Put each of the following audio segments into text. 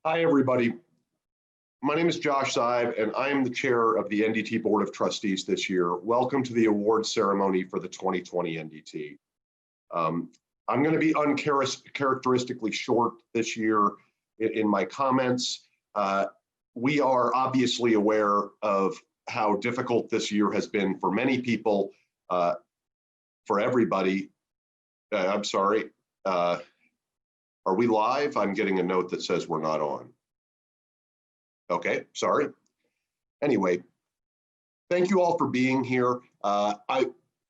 Hi, everybody. My name is Josh Zive, and I am the chair of the NDT Board of Trustees this year. Welcome to the award ceremony for the 2020 NDT. I'm going to be uncharacteristically short this year in my comments. We are obviously aware of how difficult this year has been for many people, for everybody. I'm sorry. Are we live? I'm getting a note that says we're not on. Okay, sorry. Anyway, thank you all for being here.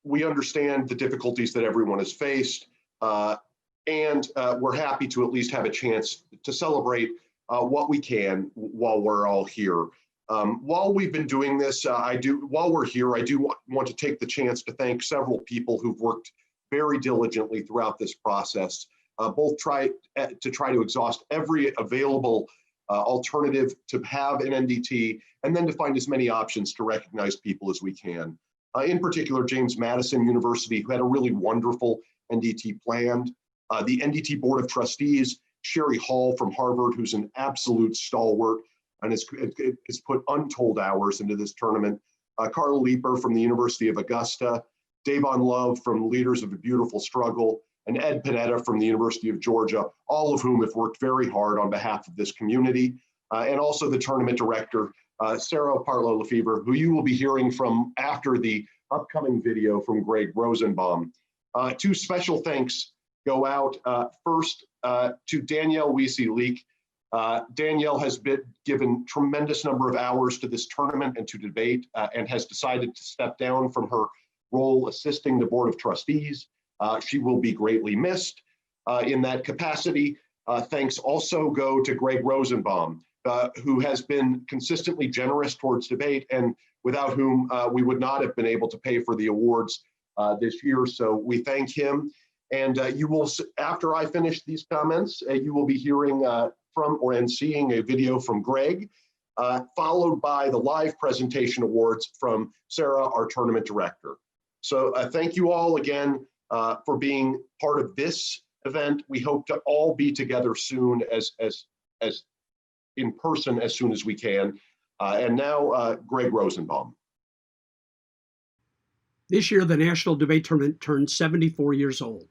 We understand the difficulties that everyone has faced, and we're happy to at least have a chance to celebrate what we can while we're all here. While we've been doing this, while we're here, I do want to take the chance to thank several people who've worked very diligently throughout this process, both try to exhaust every available alternative to have an NDT, and then to find as many options to recognize people as we can. In particular, James Madison University, who had a really wonderful NDT planned. The NDT Board of Trustees, Sherry Hall from Harvard, who's an absolute stalwart and has put untold hours into this tournament. Carla Leeper from the University of Augusta, Davon Love from Leaders of a Beautiful Struggle, and Ed Panetta from the University of Georgia, all of whom have worked very hard on behalf of this community, and also the tournament director, Sarah Partlow-Lefevre, who you will be hearing from after the upcoming video from Greg Rosenbaum. Two special thanks go out first to Danielle Weesey-Leek. Danielle has been given tremendous number of hours to this tournament and to debate, and has decided to step down from her role assisting the Board of Trustees. She will be greatly missed in that capacity. Thanks also go to Greg Rosenbaum, who has been consistently generous towards debate, and without whom we would not have been able to pay for the awards this year. So we thank him. And you will, after I finish these comments, you will be hearing and seeing a video from Greg, followed by the live presentation awards from Sarah, our tournament director. So thank you all again for being part of this event. We hope to all be together soon, as in person as soon as we can. And now, Greg Rosenbaum. This year, the National Debate Tournament turned 74 years old.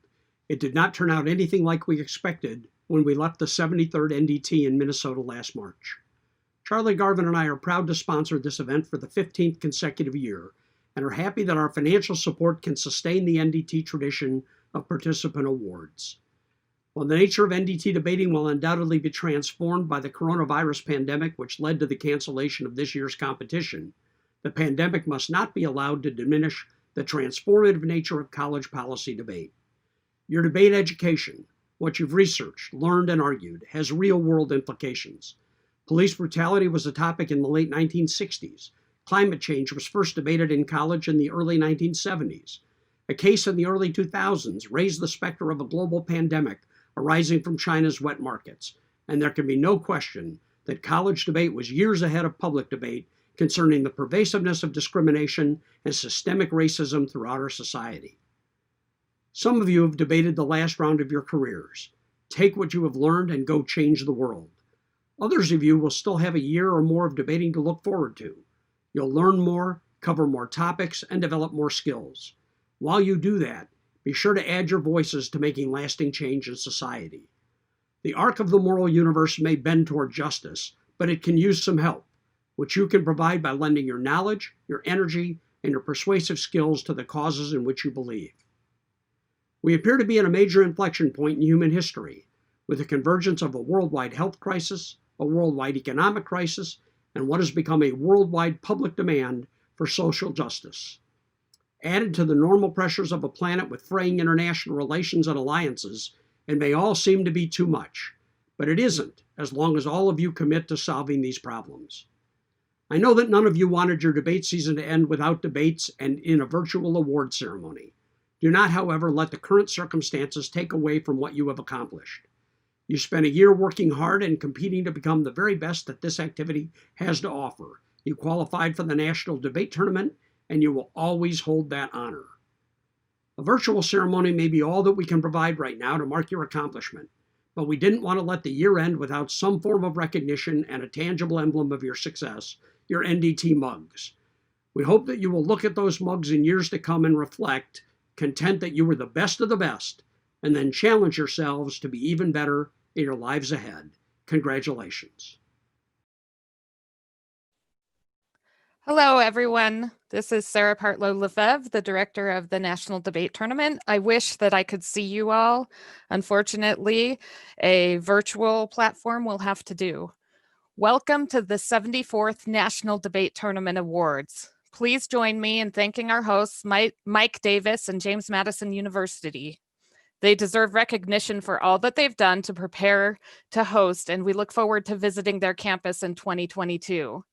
It did not turn out anything like we expected when we left the 73rd NDT in Minnesota last March. Charlie Garvin and I are proud to sponsor this event for the 15th consecutive year, and are happy that our financial support can sustain the NDT tradition of participant awards. While the nature of NDT debating will undoubtedly be transformed by the coronavirus pandemic, which led to the cancellation of this year's competition, the pandemic must not be allowed to diminish the transformative nature of college policy debate. Your debate education, what you've researched, learned, and argued, has real-world implications. Police brutality was a topic in the late 1960s. Climate change was first debated in college in the early 1970s. A case in the early 2000s raised the specter of a global pandemic arising from China's wet markets, and there can be no question that college debate was years ahead of public debate concerning the pervasiveness of discrimination and systemic racism throughout our society. Some of you have debated the last round of your careers. Take what you have learned and go change the world. Others of you will still have a year or more of debating to look forward to. You'll learn more, cover more topics, and develop more skills. While you do that, be sure to add your voices to making lasting change in society. The arc of the moral universe may bend toward justice, but it can use some help, which you can provide by lending your knowledge, your energy, and your persuasive skills to the causes in which you believe. We appear to be at a major inflection point in human history, with the convergence of a worldwide health crisis, a worldwide economic crisis, and what has become a worldwide public demand for social justice. Added to the normal pressures of a planet with fraying international relations and alliances, it may all seem to be too much, but it isn't, as long as all of you commit to solving these problems. I know that none of you wanted your debate season to end without debates and in a virtual award ceremony. Do not, however, let the current circumstances take away from what you have accomplished. You spent a year working hard and competing to become the very best that this activity has to offer. You qualified for the National Debate Tournament, and you will always hold that honor. A virtual ceremony may be all that we can provide right now to mark your accomplishment, but we didn't want to let the year end without some form of recognition and a tangible emblem of your success, your NDT mugs. We hope that you will look at those mugs in years to come and reflect, content that you were the best of the best, and then challenge yourselves to be even better in your lives ahead. Congratulations. Hello, everyone. This is Sarah Partlow-Lefebvre, the director of the National Debate Tournament. I wish that I could see you all. Unfortunately, a virtual platform will have to do. Welcome to the 74th National Debate Tournament Awards. Please join me in thanking our hosts, Mike Davis and James Madison University. They deserve recognition for all that they've done to prepare to host, and we look forward to visiting their campus in 2022.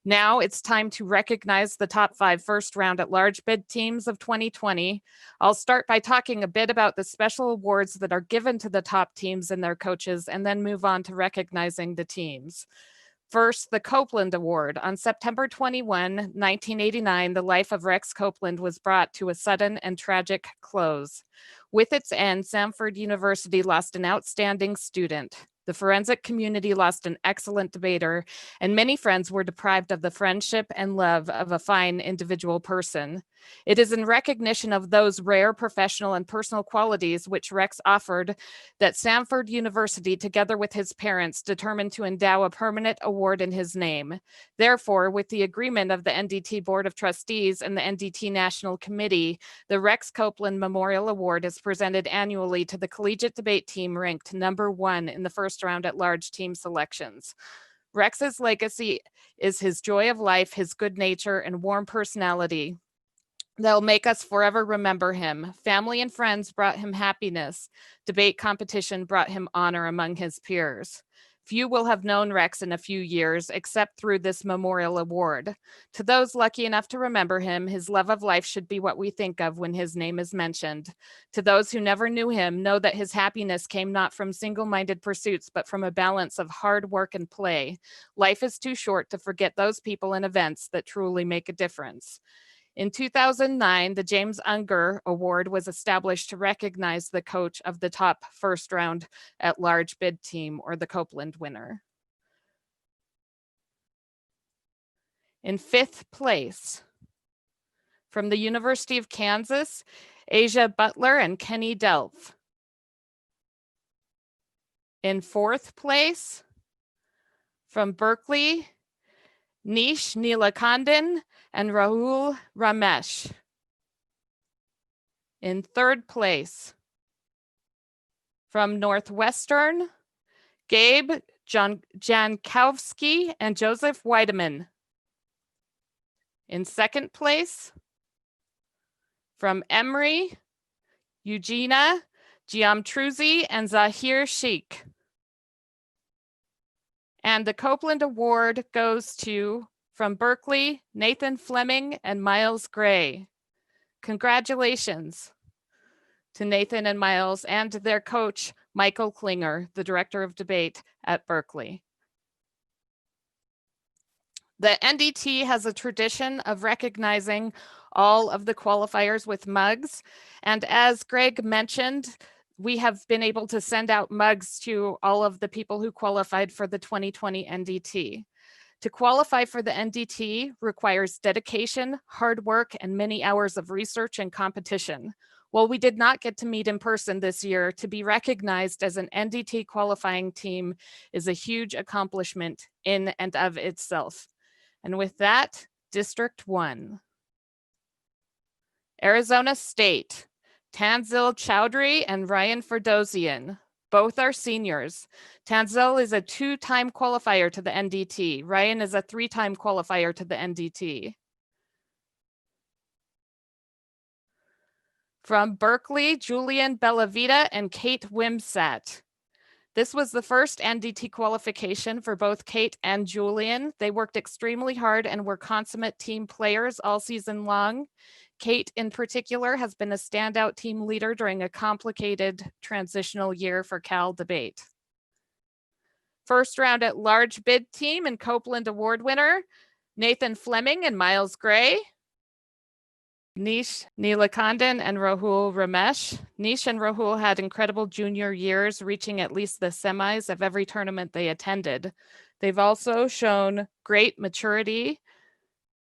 Now it's time to recognize the top 5 first round at large bid teams of 2020. I'll start by talking a bit about the special awards that are given to the top teams and their coaches, and then move on to recognizing the teams. First, the Copeland Award. On September 21, 1989, the life of Rex Copeland was brought to a sudden and tragic close. With its end, Samford University lost an outstanding student. The forensic community lost an excellent debater, and many friends were deprived of the friendship and love of a fine individual person. It is in recognition of those rare professional and personal qualities which Rex offered that Samford University, together with his parents, determined to endow a permanent award in his name. Therefore, with the agreement of the NDT Board of Trustees and the NDT National Committee, the Rex Copeland Memorial Award is presented annually to the collegiate debate team ranked number 1 in the first round at large team selections. Rex's legacy is his joy of life, his good nature, and warm personality. They'll make us forever remember him. Family and friends brought him happiness. Debate competition brought him honor among his peers. Few will have known Rex in a few years, except through this memorial award. To those lucky enough to remember him, his love of life should be what we think of when his name is mentioned. To those who never knew him, know that his happiness came not from single-minded pursuits, but from a balance of hard work and play. Life is too short to forget those people and events that truly make a difference. In 2009, the James Unger Award was established to recognize the coach of the top first round at large bid team, or the Copeland winner. In 5th place, from the University of Kansas, Asia Butler and Kenny Delph. In 4th place, from Berkeley, Nish Neelakandan and Rahul Ramesh. In 3rd place, from Northwestern, Gabe Jankowski and Joseph Weideman. In 2nd place, from Emory, Eugenia Giamtruzzi and Zahir Sheikh. And the Copeland Award goes to, from Berkeley, Nathan Fleming and Miles Gray. Congratulations to Nathan and Miles and their coach, Michael Klinger, the director of debate at Berkeley. The NDT has a tradition of recognizing all of the qualifiers with mugs. And as Greg mentioned, we have been able to send out mugs to all of the people who qualified for the 2020 NDT. To qualify for the NDT requires dedication, hard work, and many hours of research and competition. While we did not get to meet in person this year, to be recognized as an NDT qualifying team is a huge accomplishment in and of itself. And with that, District 1. Arizona State, Tanzil Chowdhury and Ryan Ferdosian. Both are seniors. Tanzil is a 2-time qualifier to the NDT. Ryan is a 3-time qualifier to the NDT. From Berkeley, Julian Bellavita and Kate Wimsat. This was the first NDT qualification for both Kate and Julian. They worked extremely hard and were consummate team players all season long. Kate, in particular, has been a standout team leader during a complicated transitional year for Cal Debate. First round at large bid team and Copeland Award winner, Nathan Fleming and Miles Gray. Nish Neelakandan and Rahul Ramesh. Nish and Rahul had incredible junior years, reaching at least the semis of every tournament they attended. They've also shown great maturity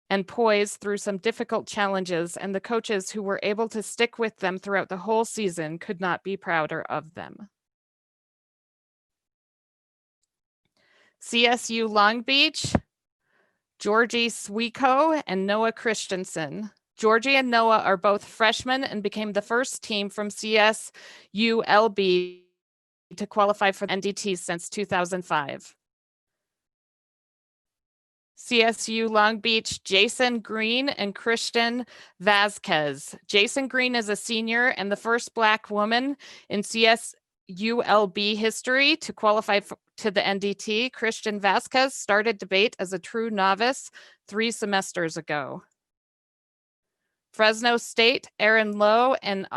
and poise through some difficult challenges, and the coaches who were able to stick with them throughout the whole season could not be prouder of them. CSU Long Beach, Georgie Sweeko and Noah Christensen. Georgie and Noah are both freshmen and became the first team from CSU LB to qualify for NDT since 2005. CSU Long Beach, Jason Green and Christian Vasquez. Jason Green is a senior and the first Black woman in CSU LB history to qualify to the NDT. Christian Vasquez started debate as a true novice 3 semesters ago. Fresno State, Aaron Lowe and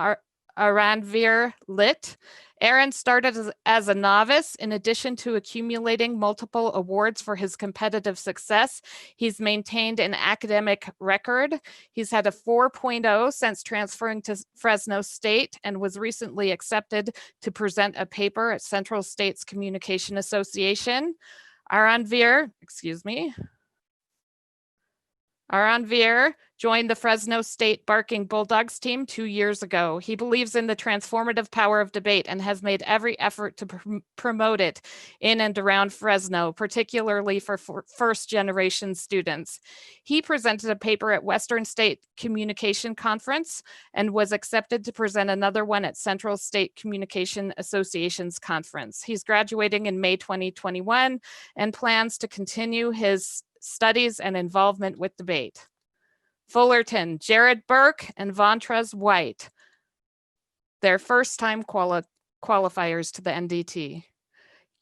Aranveer Lit. Aaron started as a novice. In addition to accumulating multiple awards for his competitive success, he's maintained an academic record. He's had a 4.0 since transferring to Fresno State and was recently accepted to present a paper at Central States Communication Association. Aranveer joined the Fresno State Barking Bulldogs team 2 years ago. He believes in the transformative power of debate and has made every effort to promote it in and around Fresno, particularly for first-generation students. He presented a paper at Western State Communication Conference and was accepted to present another one at Central State Communication Association's conference. He's graduating in May 2021 and plans to continue his studies and involvement with debate. Fullerton, Jared Burke and Vontrez White, their first-time qualifiers to the NDT.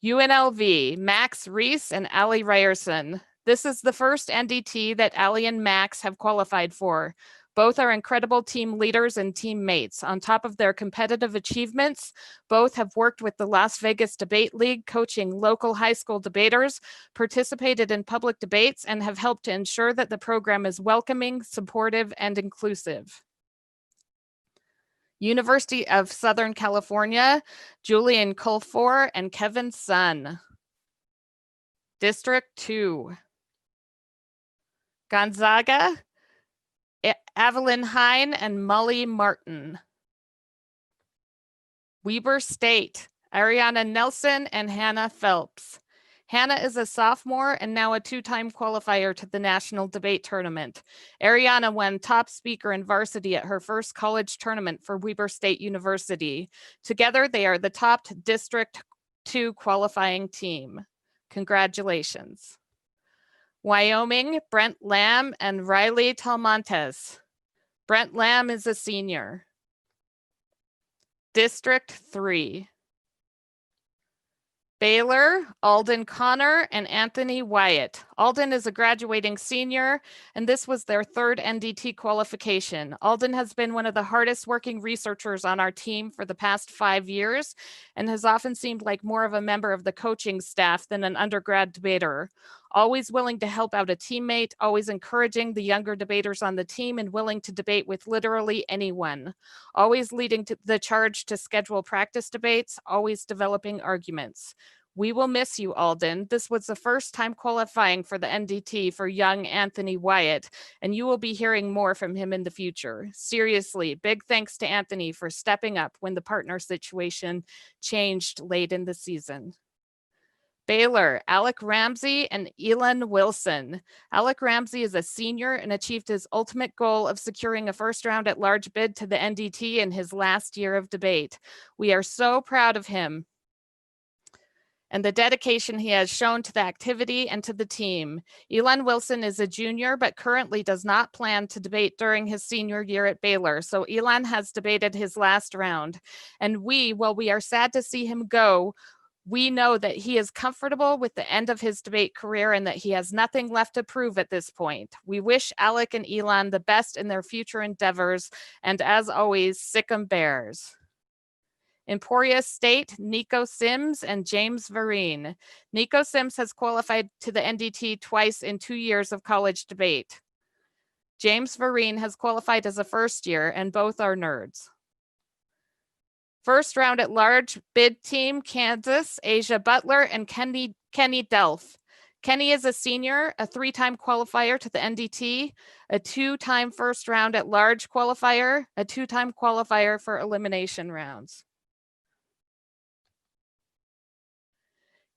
UNLV, Max Reese and Ali Ryerson. This is the first NDT that Ali and Max have qualified for. Both are incredible team leaders and teammates. On top of their competitive achievements, both have worked with the Las Vegas Debate League, coaching local high school debaters, participated in public debates, and have helped to ensure that the program is welcoming, supportive, and inclusive. University of Southern California, Julian Kulfor and Kevin Sun. District 2. Gonzaga, Evelyn Hine and Molly Martin. Weber State, Ariana Nelson and Hannah Phelps. Hannah is a sophomore and now a 2-time qualifier to the National Debate Tournament. Ariana won top speaker in varsity at her first college tournament for Weber State University. Together, they are the top District 2 qualifying team. Congratulations. Wyoming, Brent Lamb and Riley Talmontes. Brent Lamb is a senior. District 3. Baylor, Alden Connor and Anthony Wyatt. Alden is a graduating senior, and this was their 3rd NDT qualification. Alden has been one of the hardest working researchers on our team for the past 5 years and has often seemed like more of a member of the coaching staff than an undergrad debater. Always willing to help out a teammate, always encouraging the younger debaters on the team and willing to debate with literally anyone. Always leading the charge to schedule practice debates, always developing arguments. We will miss you, Alden. This was the first time qualifying for the NDT for young Anthony Wyatt, and you will be hearing more from him in the future. Seriously, big thanks to Anthony for stepping up when the partner situation changed late in the season. Baylor, Alec Ramsey and Elon Wilson. Alec Ramsey is a senior and achieved his ultimate goal of securing a first round at large bid to the NDT in his last year of debate. We are so proud of him and the dedication he has shown to the activity and to the team. Elon Wilson is a junior, but currently does not plan to debate during his senior year at Baylor. So Elon has debated his last round. And while we are sad to see him go, we know that he is comfortable with the end of his debate career and that he has nothing left to prove at this point. We wish Alec and Elon the best in their future endeavors. And as always, sic 'em Bears. Emporia State, Nico Sims and James Vereen. Nico Sims has qualified to the NDT twice in 2 years of college debate. James Vereen has qualified as a first year, and both are nerds. First round at large bid team, Kansas, Asia Butler, and Kenny Delph. Kenny is a senior, a 3-time qualifier to the NDT, a 2-time first round at large qualifier, a 2-time qualifier for elimination rounds.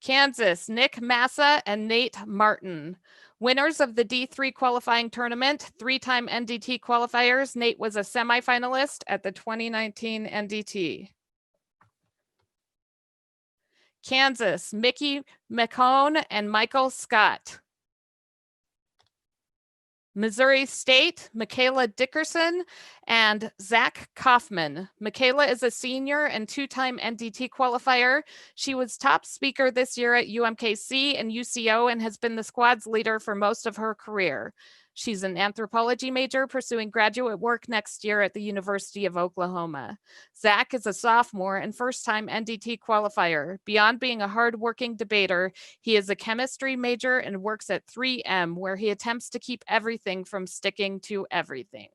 Kansas, Nick Massa and Nate Martin. Winners of the D3 qualifying tournament, 3-time NDT qualifiers. Nate was a semifinalist at the 2019 NDT. Kansas, Mickey McCone and Michael Scott. Missouri State, Michaela Dickerson and Zach Kaufman. Michaela is a senior and 2-time NDT qualifier. She was top speaker this year at UMKC and UCO and has been the squad's leader for most of her career. She's an anthropology major pursuing graduate work next year at the University of Oklahoma. Zach is a sophomore and first-time NDT qualifier. Beyond being a hard-working debater, he is a chemistry major and works at 3M, where he attempts to keep everything from sticking to everything.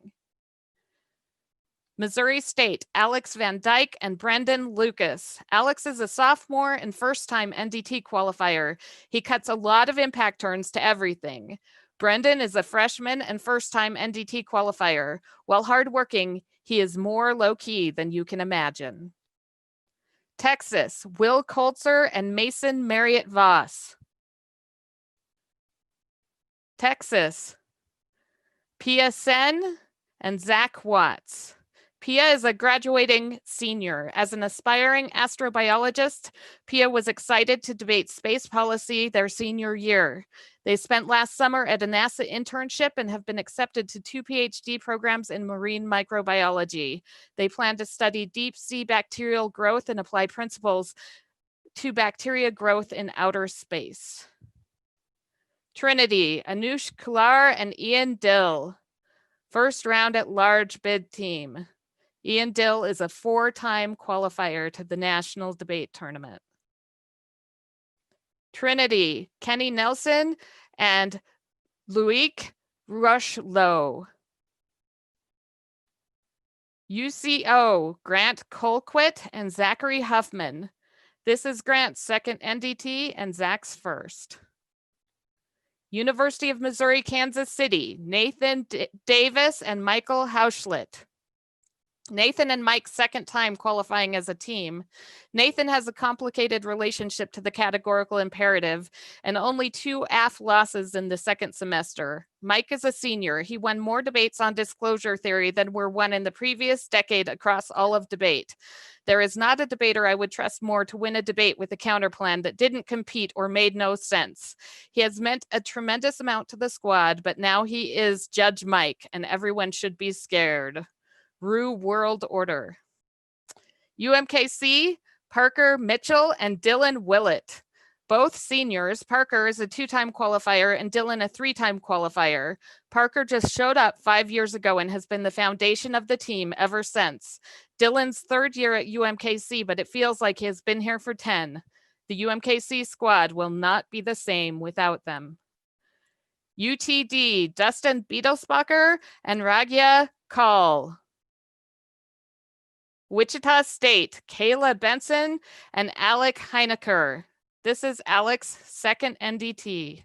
Missouri State, Alex Van Dyke and Brendan Lucas. Alex is a sophomore and first-time NDT qualifier. He cuts a lot of impact turns to everything. Brendan is a freshman and first-time NDT qualifier. While hardworking, he is more low-key than you can imagine. Texas, Will Colzer and Mason Marriott Voss. Texas, Pia Sen and Zach Watts. Pia is a graduating senior. As an aspiring astrobiologist, Pia was excited to debate space policy their senior year. They spent last summer at a NASA internship and have been accepted to 2 PhD programs in marine microbiology. They plan to study deep sea bacterial growth and apply principles to bacteria growth in outer space. Trinity, Anush Kular and Ian Dill. First round at large bid team. Ian Dill is a 4-time qualifier to the National Debate Tournament. Trinity, Kenny Nelson and Loic Rushlow. UCO, Grant Colquitt and Zachary Huffman. This is Grant's second NDT and Zach's first. University of Missouri, Kansas City, Nathan Davis and Michael Hauschlet. Nathan and Mike's second time qualifying as a team. Nathan has a complicated relationship to the categorical imperative and only 2 AF losses in the second semester. Mike is a senior. He won more debates on disclosure theory than were won in the previous decade across all of debate. There is not a debater I would trust more to win a debate with a counterplan that didn't compete or made no sense. He has meant a tremendous amount to the squad, but now he is Judge Mike, and everyone should be scared. Rue World Order. UMKC, Parker Mitchell and Dylan Willett. Both seniors. Parker is a 2-time qualifier and Dylan a 3-time qualifier. Parker just showed up 5 years ago and has been the foundation of the team ever since. Dylan's 3rd year at UMKC, but it feels like he has been here for 10. The UMKC squad will not be the same without them. UTD, Dustin Beetlesbacher and Ragya Kaul. Wichita State, Kayla Benson and Alec Heineker. This is Alec's second NDT.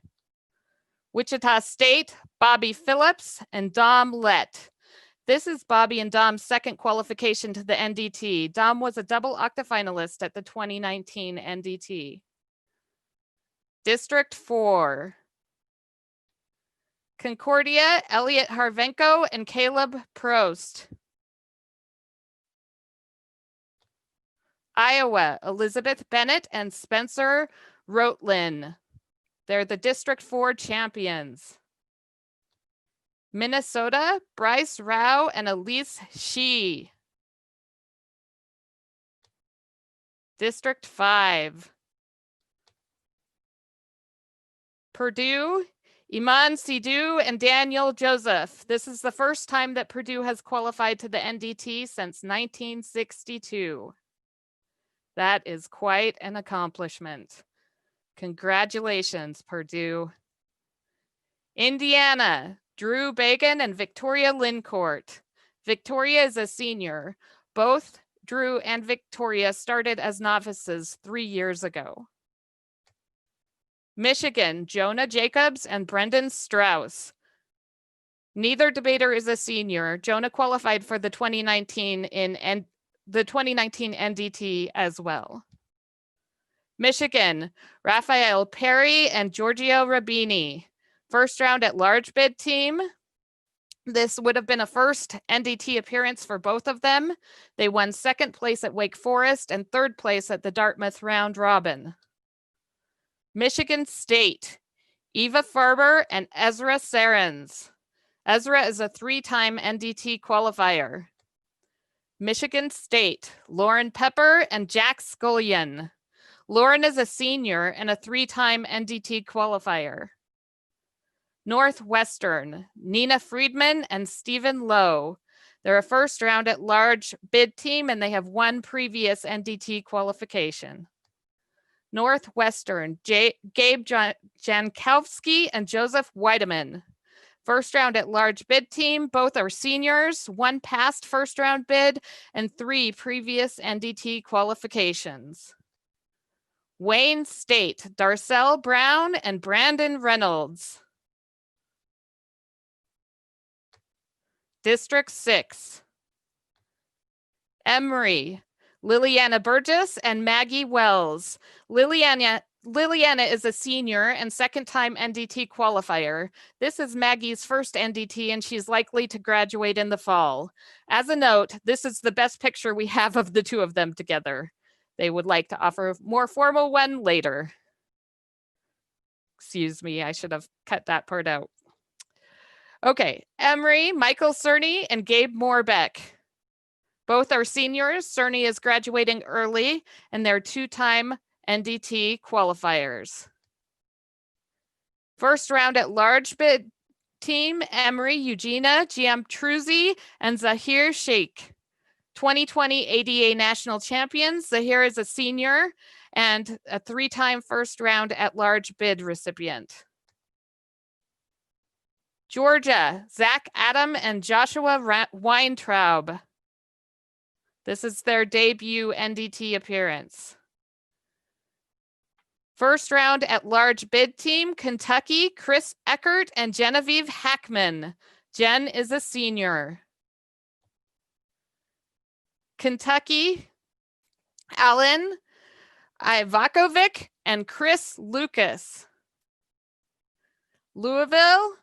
Wichita State, Bobby Phillips and Dom Lett. This is Bobby and Dom's second qualification to the NDT. Dom was a double octafinalist at the 2019 NDT. District 4. Concordia, Elliot Harvenko and Caleb Prost. Iowa, Elizabeth Bennett and Spencer Rotlin. They're the District 4 champions. Minnesota, Bryce Rao and Elise Shee. District 5. Purdue, Iman Sidhu and Daniel Joseph. This is the first time that Purdue has qualified to the NDT since 1962. That is quite an accomplishment. Congratulations, Purdue. Indiana, Drew Bagan and Victoria Lincourt. Victoria is a senior. Both Drew and Victoria started as novices 3 years ago. Michigan, Jonah Jacobs and Brendan Strauss. Neither debater is a senior. Jonah qualified for the 2019 NDT as well. Michigan, Raphael Perry and Giorgio Rabini. First round at large bid team. This would have been a first NDT appearance for both of them. They won second place at Wake Forest and third place at the Dartmouth round robin. Michigan State, Eva Farber and Ezra Sarens. Ezra is a 3-time NDT qualifier. Michigan State, Lauren Pepper and Jack Scullion. Lauren is a senior and a 3-time NDT qualifier. Northwestern, Nina Friedman and Stephen Lowe. They're a first round at large bid team and they have 1 previous NDT qualification. Northwestern, Gabe Jankowski and Joseph Weideman. First round at large bid team, both are seniors, 1 past first round bid and 3 previous NDT qualifications. Wayne State, Darcel Brown and Brandon Reynolds. District 6. Emory, Liliana Burgess and Maggie Wells. Liliana is a senior and 2nd-time NDT qualifier. This is Maggie's first NDT and she's likely to graduate in the fall. As a note, this is the best picture we have of the 2 of them together. They would like to offer a more formal one later. Excuse me, I should have cut that part out. Okay, Emory, Michael Cerny and Gabe Moorbeck. Both are seniors. Cerny is graduating early and they're 2-time NDT qualifiers. First round at large bid team, Emory, Eugenia Giamtruzzi and Zahir Sheikh. 2020 ADA national champions. Zahir is a senior and a 3-time first round at large bid recipient. Georgia, Zach Adam and Joshua Weintraub. This is their debut NDT appearance. First round at large bid team, Kentucky, Chris Eckert and Genevieve Hackman. Jen is a senior. Kentucky, Alan Ivakovic and Chris Lucas. Louisville,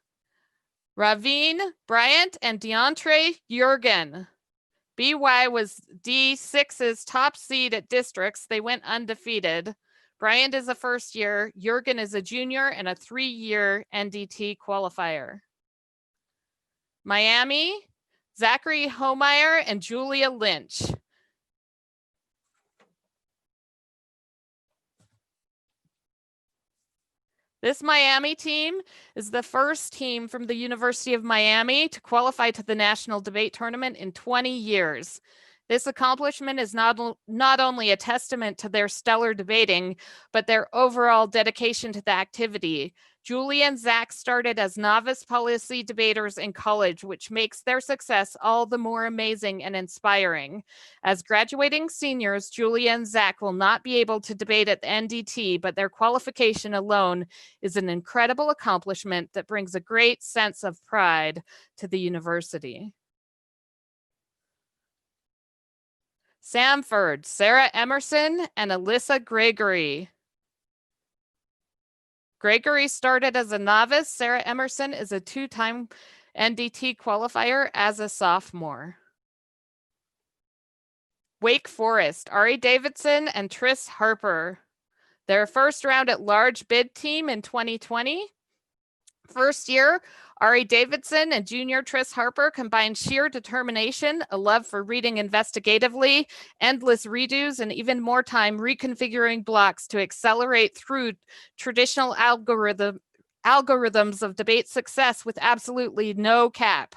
Ravine Bryant and DeAndre Jurgen. BY was D6's top seed at districts. They went undefeated. Bryant is a first year. Jurgen is a junior and a 3-year NDT qualifier. Miami, Zachary Homeyer and Julia Lynch. This Miami team is the first team from the University of Miami to qualify to the National Debate Tournament in 20 years. This accomplishment is not only a testament to their stellar debating, but their overall dedication to the activity. Julie and Zach started as novice policy debaters in college, which makes their success all the more amazing and inspiring. As graduating seniors, Julie and Zach will not be able to debate at the NDT, but their qualification alone is an incredible accomplishment that brings a great sense of pride to the university. Samford, Sarah Emerson and Alyssa Gregory. Gregory started as a novice. Sarah Emerson is a 2-time NDT qualifier as a sophomore. Wake Forest, Ari Davidson and Triss Harper. Their first round at large bid team in 2020. First year, Ari Davidson and junior Triss Harper combined sheer determination, a love for reading investigatively, endless redos, and even more time reconfiguring blocks to accelerate through traditional algorithms of debate success with absolutely no cap.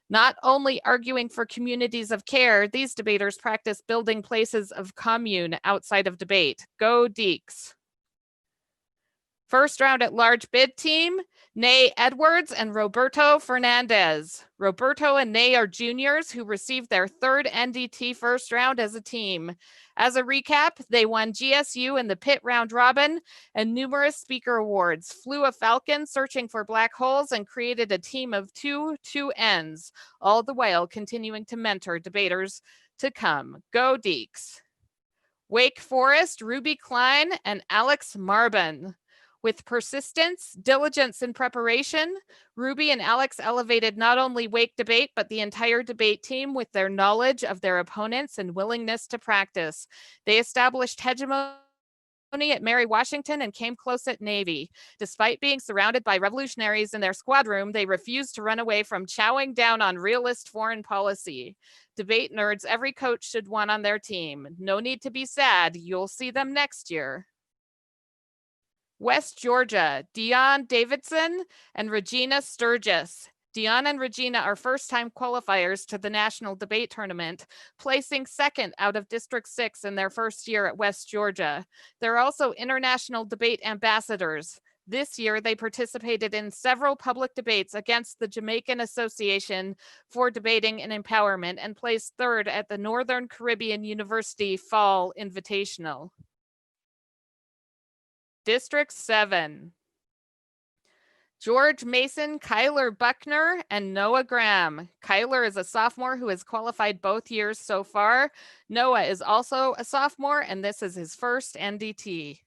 Not only arguing for communities of care, these debaters practice building places of commune outside of debate. Go Deeks. First round at large bid team, Nay Edwards and Roberto Fernandez. Roberto and Nay are juniors who received their third NDT first round as a team. As a recap, they won GSU in the pit round robin and numerous speaker awards, flew a falcon searching for black holes, and created a team of two ends, all the while continuing to mentor debaters to come. Go Deeks. Wake Forest, Ruby Klein, and Alex Marbin. With persistence, diligence, and preparation, Ruby and Alex elevated not only Wake debate, but the entire debate team with their knowledge of their opponents and willingness to practice. They established hegemony at Mary Washington and came close at Navy. Despite being surrounded by revolutionaries in their squad room, they refused to run away from chowing down on realist foreign policy. Debate nerds, every coach should want on their team. No need to be sad, you'll see them next year. West Georgia, Dion Davidson and Regina Sturgis. Dion and Regina are first-time qualifiers to the National Debate Tournament, placing second out of District 6 in their first year at West Georgia. They're also international debate ambassadors. This year, they participated in several public debates against the Jamaican Association for Debating and Empowerment and placed third at the Northern Caribbean University Fall Invitational. District 7. George Mason, Kyler Buckner, and Noah Graham. Kyler is a sophomore who has qualified both years so far. Noah is also a sophomore, and this is his first NDT.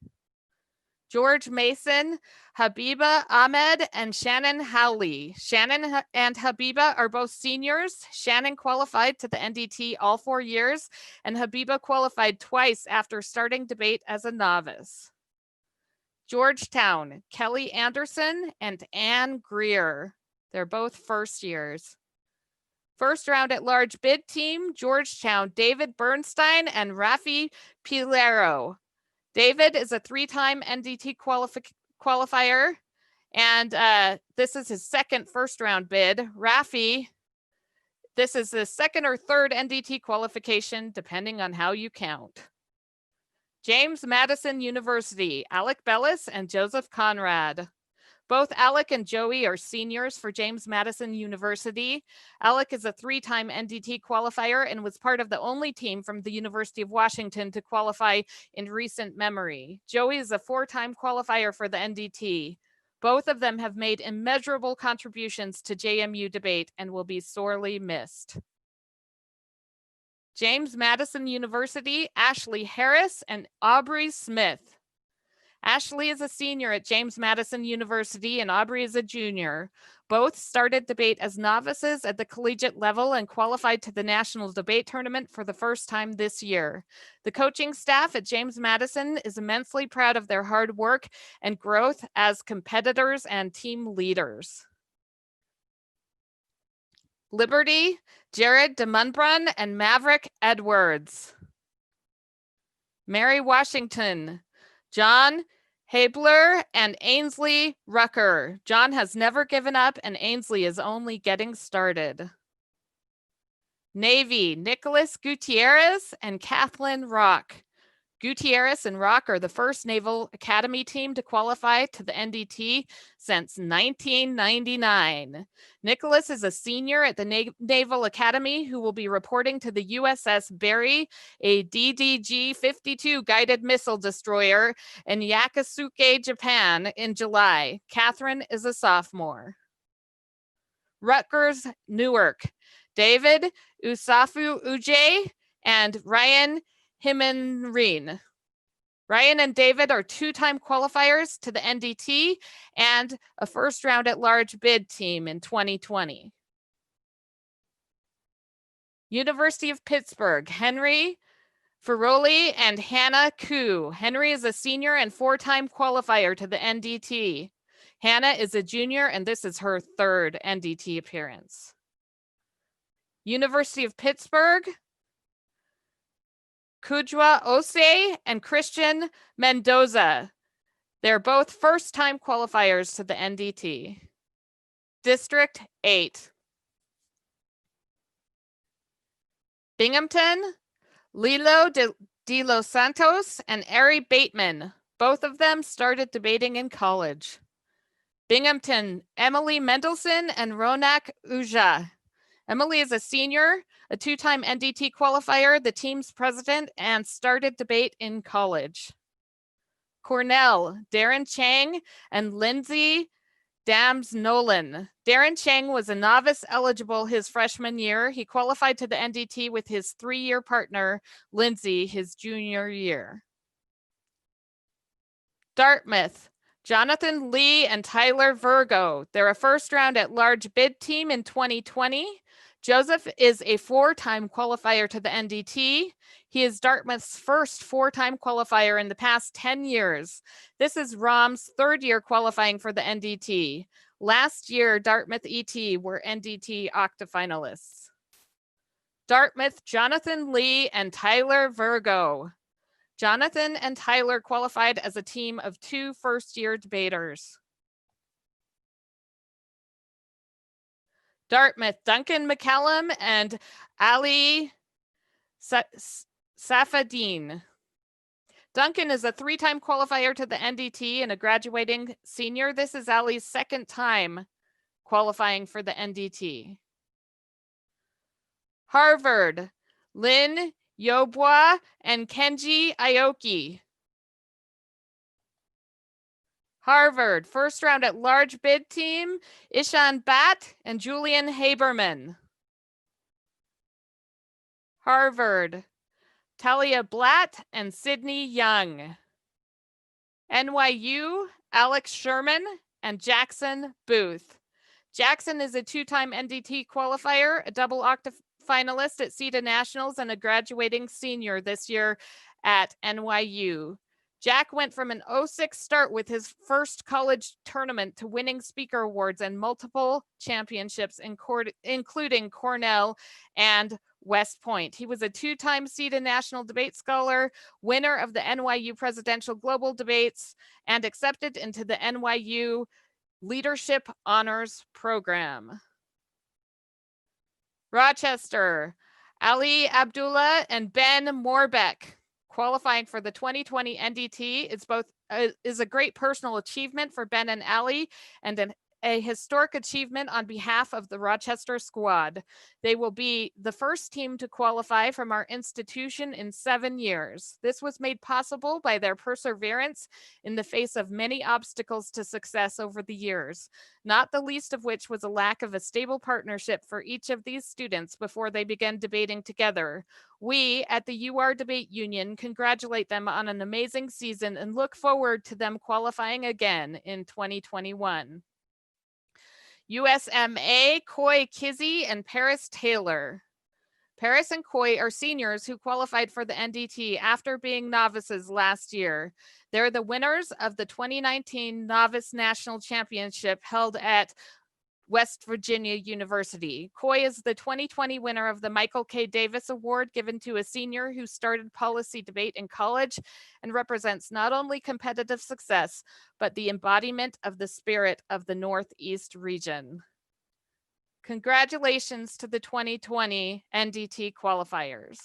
George Mason, Habiba Ahmed, and Shannon Howley. Shannon and Habiba are both seniors. Shannon qualified to the NDT all 4 years, and Habiba qualified twice after starting debate as a novice. Georgetown, Kelly Anderson and Ann Greer. They're both first years. First round at large bid team, Georgetown, David Bernstein and Rafi Pilero. David is a 3-time NDT qualifier, and this is his second first round bid. Rafi, this is the second or third NDT qualification, depending on how you count. James Madison University, Alec Bellis and Joseph Conrad. Both Alec and Joey are seniors for James Madison University. Alec is a 3-time NDT qualifier and was part of the only team from the University of Washington to qualify in recent memory. Joey is a 4-time qualifier for the NDT. Both of them have made immeasurable contributions to JMU debate and will be sorely missed. James Madison University, Ashley Harris and Aubrey Smith. Ashley is a senior at James Madison University and Aubrey is a junior. Both started debate as novices at the collegiate level and qualified to the National Debate Tournament for the first time this year. The coaching staff at James Madison is immensely proud of their hard work and growth as competitors and team leaders. Liberty, Jared DeMunbrun and Maverick Edwards. Mary Washington, John Habler and Ainsley Rucker. John has never given up and Ainsley is only getting started. Navy, Nicholas Gutierrez and Kathleen Rock. Gutierrez and Rock are the first Naval Academy team to qualify to the NDT since 1999. Nicholas is a senior at the Naval Academy who will be reporting to the USS Barry, a DDG-52 guided missile destroyer in Yokosuka, Japan in July. Catherine is a sophomore. Rutgers, Newark. David Usafu Uje and Ryan Himenreen. Ryan and David are 2-time qualifiers to the NDT and a first round at large bid team in 2020. University of Pittsburgh, Henry Ferroli and Hannah Koo. Henry is a senior and 4-time qualifier to the NDT. Hannah is a junior and this is her 3rd NDT appearance. University of Pittsburgh, Kujwa Ose and Christian Mendoza. They're both first-time qualifiers to the NDT. District 8. Binghamton, Lilo de los Santos and Ari Bateman. Both of them started debating in college. Binghamton, Emily Mendelson and Ronak Uja. Emily is a senior, a two-time NDT qualifier, the team's president, and started debate in college. Cornell, Darren Chang and Lindsay Dams Nolan. Darren Chang was a novice eligible his freshman year. He qualified to the NDT with his 3-year partner, Lindsay, his junior year. Dartmouth, Jonathan Lee and Tyler Virgo. They're a first-round at-large bid team in 2020. Joseph is a 4-time qualifier to the NDT. He is Dartmouth's first 4-time qualifier in the past 10 years. This is Rom's 3rd year qualifying for the NDT. Last year, Dartmouth ET were NDT octafinalists. Dartmouth, Jonathan Lee and Tyler Virgo. Jonathan and Tyler qualified as a team of 2 first-year debaters. Dartmouth, Duncan McCallum and Ali Safadine. Duncan is a 3-time qualifier to the NDT and a graduating senior. This is Ali's 2nd time qualifying for the NDT. Harvard, Lynn Yobwa and Kenji Aoki. Harvard, first round at large bid team, Ishan Bat and Julian Haberman. Harvard, Talia Blatt and Sydney Young. NYU, Alex Sherman and Jackson Booth. Jackson is a 2-time NDT qualifier, a double octafinalist at CETA Nationals, and a graduating senior this year at NYU. Jack went from an 0-6 start with his first college tournament to winning speaker awards and multiple championships, including Cornell and West Point. He was a 2-time CETA National Debate Scholar, winner of the NYU Presidential Global Debates, and accepted into the NYU Leadership Honors Program. Rochester, Ali Abdullah and Ben Morbeck. Qualifying for the 2020 NDT is a great personal achievement for Ben and Ali and a historic achievement on behalf of the Rochester squad. They will be the first team to qualify from our institution in 7 years. This was made possible by their perseverance in the face of many obstacles to success over the years, not the least of which was a lack of a stable partnership for each of these students before they began debating together. We at the UR Debate Union congratulate them on an amazing season and look forward to them qualifying again in 2021. USMA, Coy Kizzy and Paris Taylor. Paris and Coy are seniors who qualified for the NDT after being novices last year. They're the winners of the 2019 Novice National Championship held at West Virginia University. Coy is the 2020 winner of the Michael K. Davis Award given to a senior who started policy debate in college and represents not only competitive success, but the embodiment of the spirit of the Northeast region. Congratulations to the 2020 NDT qualifiers.